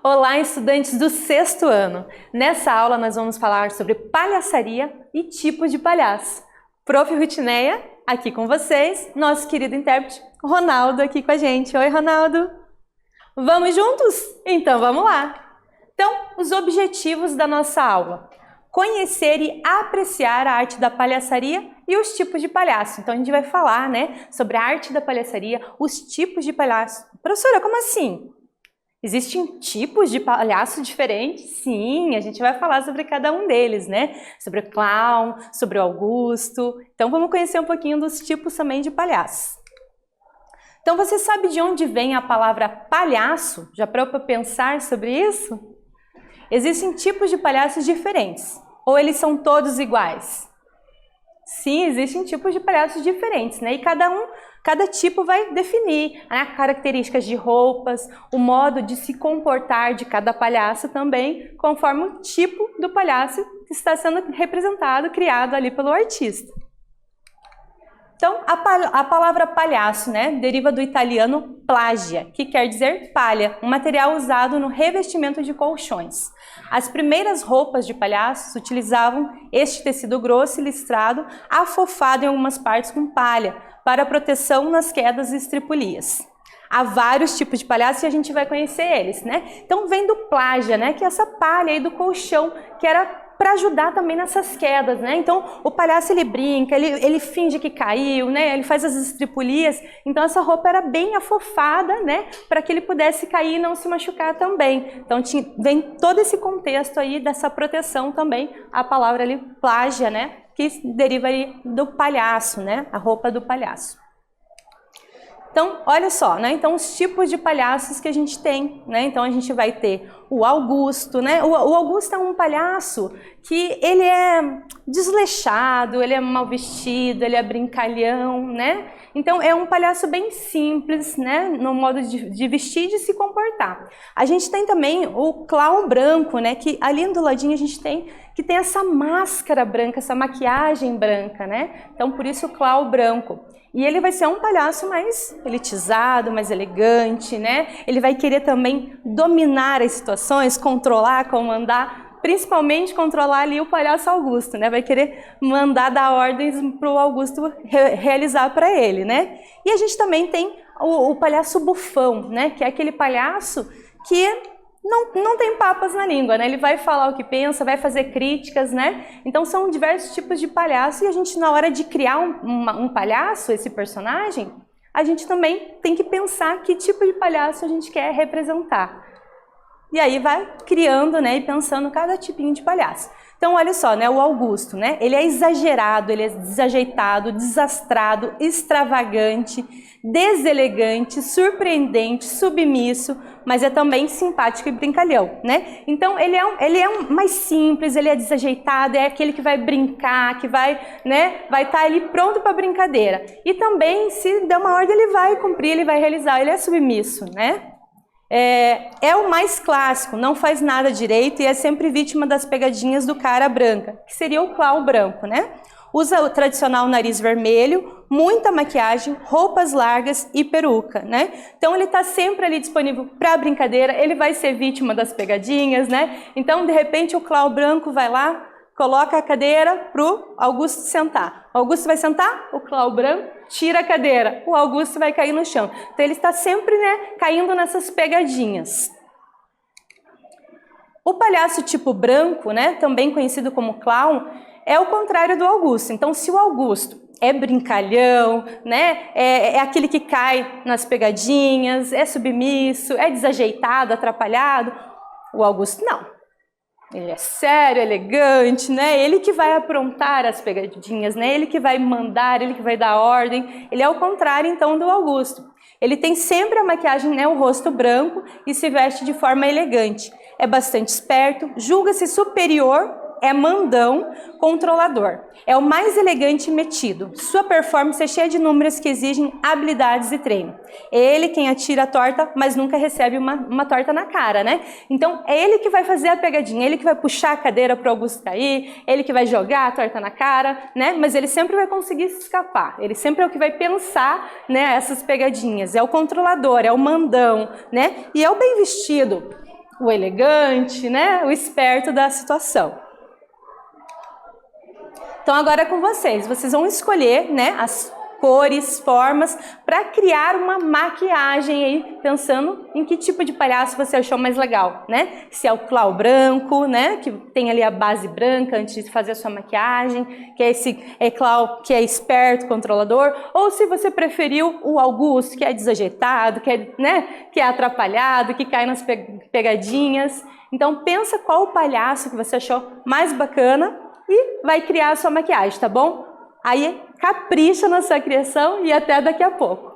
Olá, estudantes do sexto ano! Nessa aula nós vamos falar sobre palhaçaria e tipos de palhaço. Prof. Rutineia, aqui com vocês, nosso querido intérprete Ronaldo aqui com a gente. Oi, Ronaldo! Vamos juntos? Então vamos lá! Então, os objetivos da nossa aula. Conhecer e apreciar a arte da palhaçaria e os tipos de palhaço. Então a gente vai falar, sobre a arte da palhaçaria, os tipos de palhaço. Professora, como assim? Existem tipos de palhaço diferentes? Sim, a gente vai falar sobre cada um deles, Sobre o clown, sobre o Augusto. Então vamos conhecer um pouquinho dos tipos também de palhaço. Então você sabe de onde vem a palavra palhaço? Já parou para pensar sobre isso? Existem tipos de palhaços diferentes. Ou eles são todos iguais? Sim, existem tipos de palhaços diferentes, E cada tipo vai definir características de roupas, o modo de se comportar de cada palhaço também, conforme o tipo do palhaço que está sendo representado, criado ali pelo artista. Então, a palavra palhaço, deriva do italiano plagia, que quer dizer palha, um material usado no revestimento de colchões. As primeiras roupas de palhaços utilizavam este tecido grosso e listrado, afofado em algumas partes com palha, para proteção nas quedas e estripulias. Há vários tipos de palhaços e a gente vai conhecer eles, Então vem do plagia, que é essa palha aí do colchão, que era para ajudar também nessas quedas, Então o palhaço ele brinca, ele finge que caiu, Ele faz as estripulias, então essa roupa era bem afofada, Para que ele pudesse cair e não se machucar também. Então vem todo esse contexto aí dessa proteção também, a palavra ali plagia, Que deriva aí do palhaço, A roupa do palhaço. Então, olha só, Então, os tipos de palhaços que a gente tem, Então, a gente vai ter o Augusto, O Augusto é um palhaço que ele é desleixado, ele é mal vestido, ele é brincalhão, Então, é um palhaço bem simples, No modo de vestir e de se comportar. A gente tem também o clown branco, Que ali do ladinho a gente tem que tem essa máscara branca, essa maquiagem branca, Então, por isso o clown branco. E ele vai ser um palhaço mais elitizado, mais elegante, Ele vai querer também dominar as situações, controlar, comandar, principalmente controlar ali o palhaço Augusto, Vai querer mandar dar ordens para o Augusto realizar para ele, E a gente também tem o palhaço bufão, Que é aquele palhaço que não tem papas na língua, Ele vai falar o que pensa, vai fazer críticas, Então são diversos tipos de palhaço e a gente, na hora de criar um palhaço, esse personagem, a gente também tem que pensar que tipo de palhaço a gente quer representar. E aí vai criando, e pensando cada tipinho de palhaço. Então, olha só, o Augusto, Ele é exagerado, ele é desajeitado, desastrado, extravagante, deselegante, surpreendente, submisso, mas é também simpático e brincalhão, Então, ele é mais simples, ele é desajeitado, é aquele que vai brincar, que vai estar ali pronto para brincadeira. E também, se der uma ordem, ele vai cumprir, ele vai realizar, ele é submisso, É o mais clássico, não faz nada direito e é sempre vítima das pegadinhas do cara branca, que seria o clown branco, Usa o tradicional nariz vermelho, muita maquiagem, roupas largas e peruca, Então ele está sempre ali disponível para brincadeira, ele vai ser vítima das pegadinhas, Então de repente o clown branco vai lá, coloca a cadeira para o Augusto sentar. O Augusto vai sentar, o clown branco tira a cadeira, o Augusto vai cair no chão. Então ele está sempre caindo nessas pegadinhas. O palhaço tipo branco, também conhecido como clown, é o contrário do Augusto. Então se o Augusto é brincalhão, é aquele que cai nas pegadinhas, é submisso, é desajeitado, atrapalhado, o Augusto não. Ele é sério, elegante, Ele que vai aprontar as pegadinhas, Ele que vai mandar, ele que vai dar ordem. Ele é o contrário, então, do Augusto. Ele tem sempre a maquiagem, o rosto branco e se veste de forma elegante. É bastante esperto, julga-se superior, é mandão, controlador. É o mais elegante e metido. Sua performance é cheia de números que exigem habilidades e treino. É ele quem atira a torta, mas nunca recebe uma torta na cara, Então, é ele que vai fazer a pegadinha, ele que vai puxar a cadeira para o Augusto cair, ele que vai jogar a torta na cara, Mas ele sempre vai conseguir se escapar. Ele sempre é o que vai pensar, essas pegadinhas. É o controlador, é o mandão, E é o bem vestido. o elegante, né? O esperto da situação. Então agora é com vocês. Vocês vão escolher, né, as cores, formas, para criar uma maquiagem aí, pensando em que tipo de palhaço você achou mais legal, né? Se é o clown branco, né, que tem ali a base branca antes de fazer a sua maquiagem, que é esse clown que é esperto, controlador, ou se você preferiu o Augusto, que é desajeitado, que é, né, que é atrapalhado, que cai nas pegadinhas. Então pensa qual o palhaço que você achou mais bacana e vai criar a sua maquiagem, tá bom? Aí capricha na sua criação e até daqui a pouco.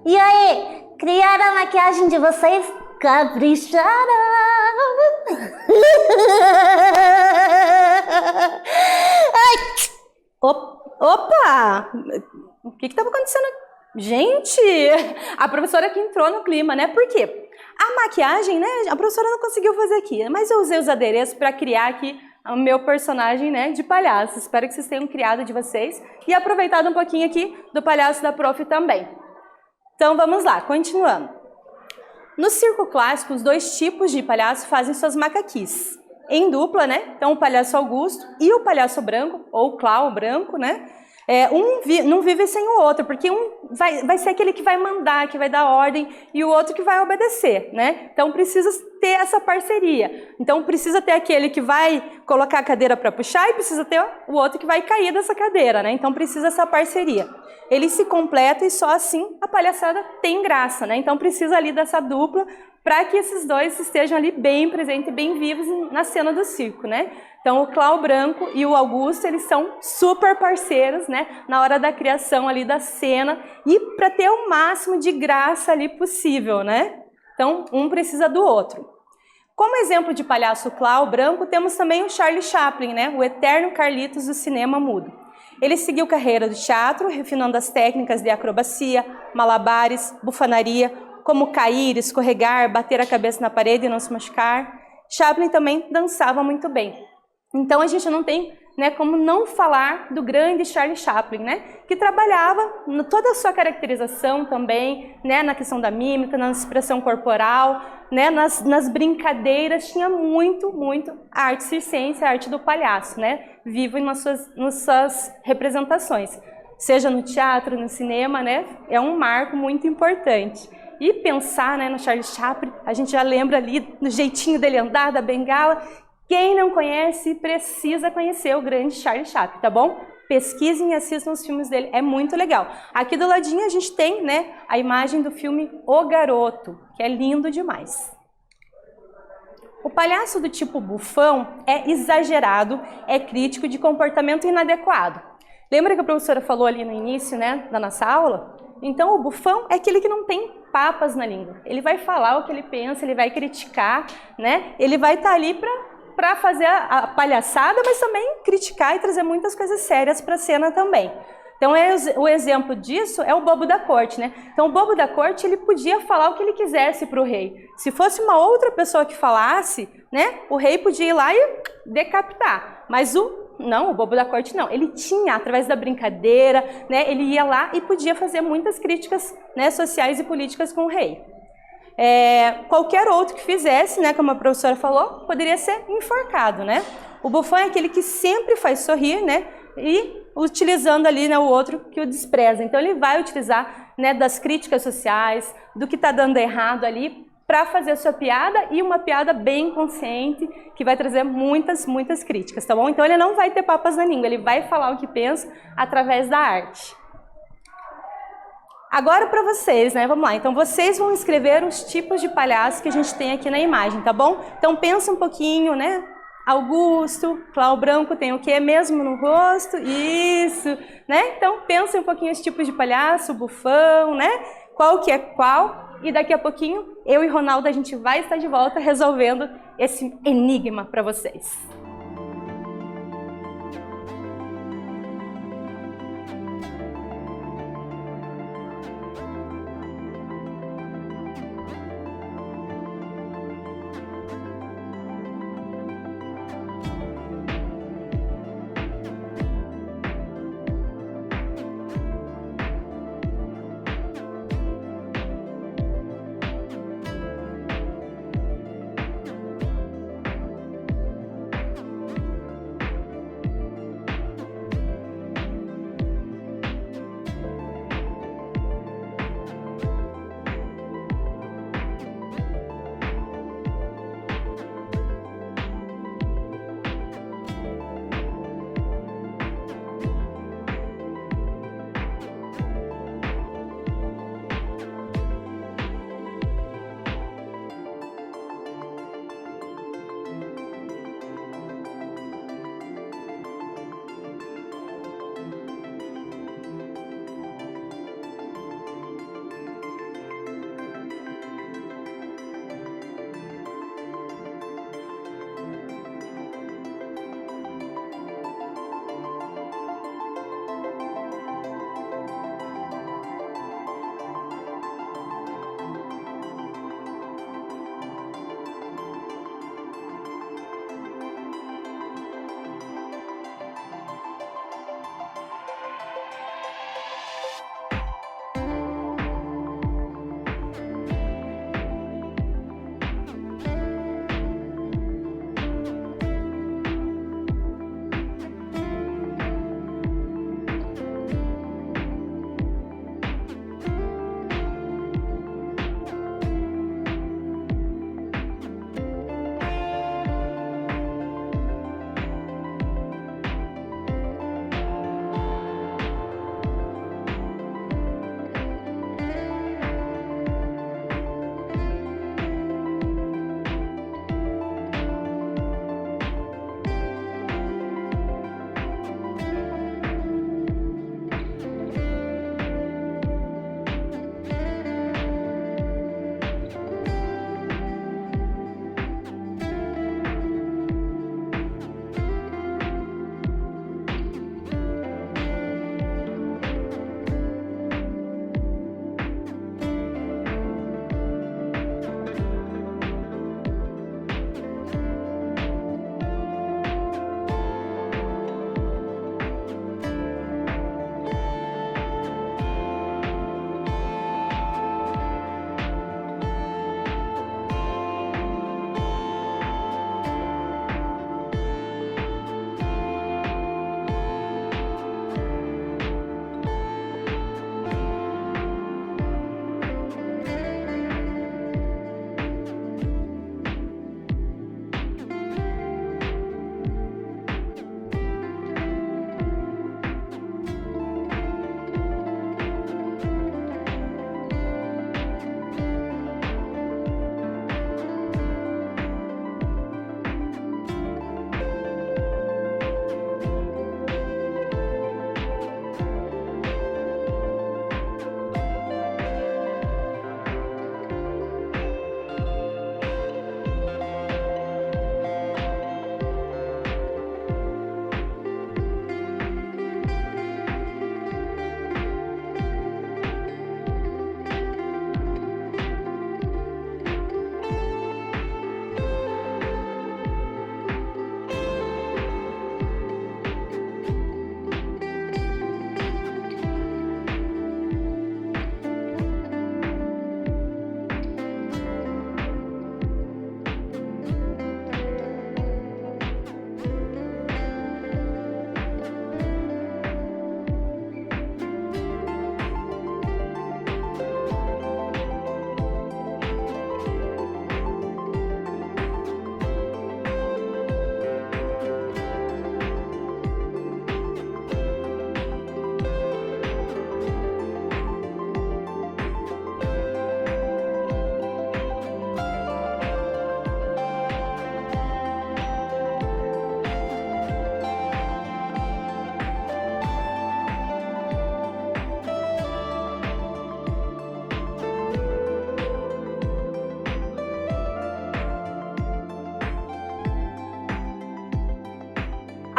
E aí, criaram a maquiagem de vocês? Capricharam! Opa! O que estava acontecendo? Gente, a professora que entrou no clima, né? Por quê? A maquiagem, né? A professora não conseguiu fazer aqui, mas eu usei os adereços para criar aqui o meu personagem, né, de palhaço. Espero que vocês tenham criado de vocês e aproveitado um pouquinho aqui do palhaço da prof também. Então vamos lá, continuando. No circo clássico, os dois tipos de palhaço fazem suas macaquices. Em dupla, né? Então o palhaço Augusto e o palhaço branco, ou clown branco, né? Não vive sem o outro, porque um vai ser aquele que vai mandar, que vai dar ordem, e o outro que vai obedecer, né? Então precisa ter essa parceria. Então precisa ter aquele que vai colocar a cadeira para puxar e precisa ter o outro que vai cair dessa cadeira, né? Então precisa essa parceria. Eles se completam e só assim a palhaçada tem graça, né? Então precisa ali dessa dupla para que esses dois estejam ali bem presentes e bem vivos na cena do circo, né? Então o clown branco e o Augusto, eles são super parceiros, né? Na hora da criação ali da cena e para ter o máximo de graça ali possível, né? Então um precisa do outro. Como exemplo de palhaço clown branco, temos também o Charlie Chaplin, né? O eterno Carlitos do cinema mudo. Ele seguiu carreira do teatro, refinando as técnicas de acrobacia, malabares, bufanaria, como cair, escorregar, bater a cabeça na parede e não se machucar. Chaplin também dançava muito bem. Então a gente não tem, né, como não falar do grande Charlie Chaplin, né, que trabalhava toda a sua caracterização também, né, na questão da mímica, na expressão corporal, né, nas brincadeiras, tinha muito arte circense, a arte do palhaço, né, vivo nas suas representações, seja no teatro, no cinema, né, é um marco muito importante. E pensar, né, no Charlie Chaplin, a gente já lembra ali do jeitinho dele andar, da bengala. Quem não conhece, precisa conhecer o grande Charlie Chaplin, tá bom? Pesquisem e assistam os filmes dele, é muito legal. Aqui do ladinho a gente tem, né, a imagem do filme O Garoto, que é lindo demais. O palhaço do tipo bufão é exagerado, é crítico, de comportamento inadequado. Lembra que a professora falou ali no início, né, da nossa aula? Então o bufão é aquele que não tem papas na língua. Ele vai falar o que ele pensa, ele vai criticar, né? Ele vai estar ali para fazer a palhaçada, mas também criticar e trazer muitas coisas sérias para a cena também. Então o exemplo disso é o bobo da corte, né? Então o bobo da corte, ele podia falar o que ele quisesse para o rei. Se fosse uma outra pessoa que falasse, né, o rei podia ir lá e decapitar. Mas o bobo da corte não. Ele tinha, através da brincadeira, né, ele ia lá e podia fazer muitas críticas, né, sociais e políticas com o rei. Qualquer outro que fizesse, né, como a professora falou, poderia ser enforcado, né? O bufão é aquele que sempre faz sorrir, né, e utilizando ali, né, o outro que o despreza. Então ele vai utilizar, né, das críticas sociais, do que está dando errado ali, para fazer a sua piada, e uma piada bem consciente, que vai trazer muitas críticas, tá bom? Então ele não vai ter papas na língua, ele vai falar o que pensa através da arte. Agora para vocês, né? Vamos lá. Então vocês vão escrever os tipos de palhaço que a gente tem aqui na imagem, tá bom? Então pensa um pouquinho, né? Augusto, clown branco tem o que mesmo no rosto? Isso, né? Então pensa um pouquinho os tipos de palhaço, bufão, né? Qual que é qual? E daqui a pouquinho, eu e Ronaldo, a gente vai estar de volta resolvendo esse enigma para vocês.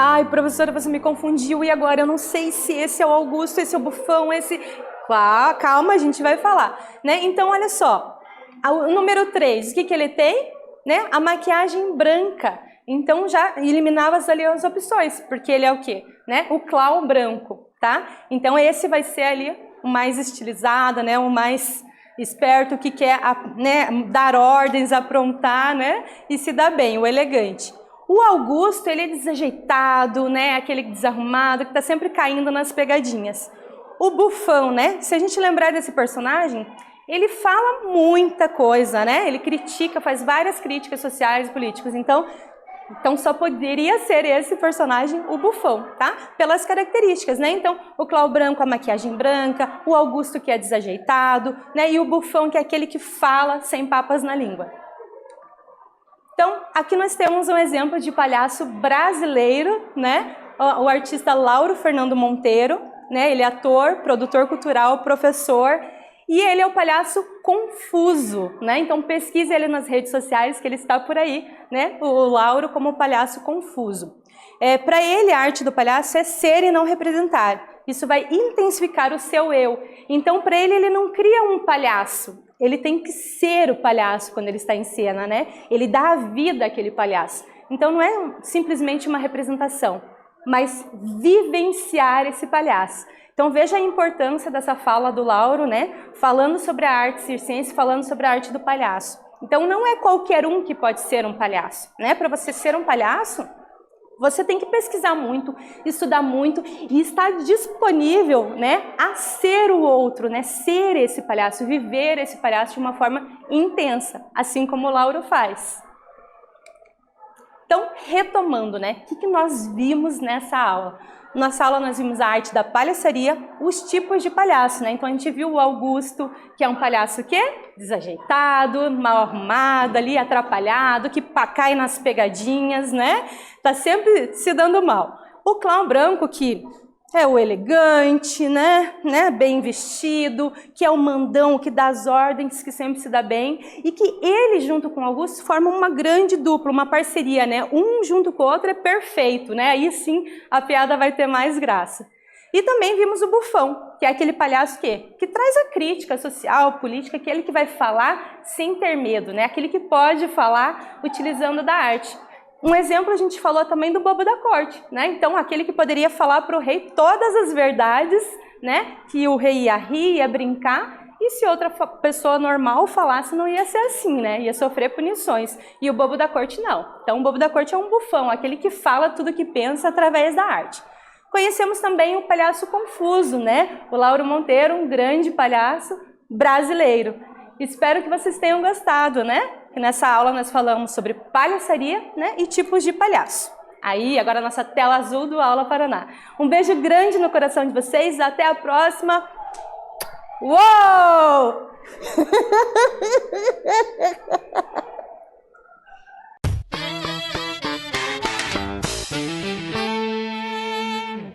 Ai, professora, você me confundiu e agora eu não sei se esse é o Augusto, esse é o Bufão, esse... Calma, a gente vai falar, né? Então, olha só, o número 3, o que ele tem? Né? A maquiagem branca. Então, já eliminava ali as opções, porque ele é o quê? Né? O clown branco, tá? Então, esse vai ser ali o mais estilizado, né? O mais esperto, que quer, né, dar ordens, aprontar, né? E se dá bem, o elegante. O Augusto, ele é desajeitado, né? Aquele desarrumado, que está sempre caindo nas pegadinhas. O Bufão, né? Se a gente lembrar desse personagem, ele fala muita coisa, né? Ele critica, faz várias críticas sociais e políticas. Então só poderia ser esse personagem, o Bufão, tá? Pelas características, né? Então, o clown branco, a maquiagem branca, o Augusto, que é desajeitado, né? E o Bufão, que é aquele que fala sem papas na língua. Então, aqui nós temos um exemplo de palhaço brasileiro, né? O artista Lauro Fernando Monteiro, né? Ele é ator, produtor cultural, professor, e ele é o palhaço confuso, né? Então pesquise ele nas redes sociais que ele está por aí, né? O Lauro como palhaço confuso. Para ele, a arte do palhaço é ser e não representar. Isso vai intensificar o seu eu. Então, para ele não cria um palhaço. Ele tem que ser o palhaço quando ele está em cena, né? Ele dá a vida àquele palhaço. Então, não é simplesmente uma representação, mas vivenciar esse palhaço. Então, veja a importância dessa fala do Lauro, né? Falando sobre a arte circense, falando sobre a arte do palhaço. Então, não é qualquer um que pode ser um palhaço, né? Para você ser um palhaço, você tem que pesquisar muito, estudar muito e estar disponível, né, a ser o outro, né, ser esse palhaço, viver esse palhaço de uma forma intensa, assim como o Lauro faz. Então, retomando, né, o que nós vimos nessa aula? Nessa aula nós vimos a arte da palhaçaria, os tipos de palhaço, né? Então a gente viu o Augusto, que é um palhaço que desajeitado, mal arrumado ali, atrapalhado, que cai nas pegadinhas, né? Tá sempre se dando mal. O clown branco, que é o elegante, né? Bem vestido, que é o mandão, que dá as ordens, que sempre se dá bem, e que ele, junto com o Augusto, formam uma grande dupla, uma parceria, né? Um junto com o outro é perfeito, né? Aí sim a piada vai ter mais graça. E também vimos o Bufão, que é aquele palhaço que traz a crítica social, política, aquele que vai falar sem ter medo, né? Aquele que pode falar utilizando da arte. Um exemplo a gente falou também do bobo da corte, né? Então, aquele que poderia falar para o rei todas as verdades, né? Que o rei ia rir, ia brincar, e se outra pessoa normal falasse, não ia ser assim, né? Ia sofrer punições. E o bobo da corte não. Então, o bobo da corte é um bufão, aquele que fala tudo o que pensa através da arte. Conhecemos também o palhaço confuso, né? O Lauro Monteiro, um grande palhaço brasileiro. Espero que vocês tenham gostado, né? Que nessa aula nós falamos sobre palhaçaria, né, e tipos de palhaço. Aí, agora a nossa tela azul do Aula Paraná. Um beijo grande no coração de vocês, até a próxima. Uou!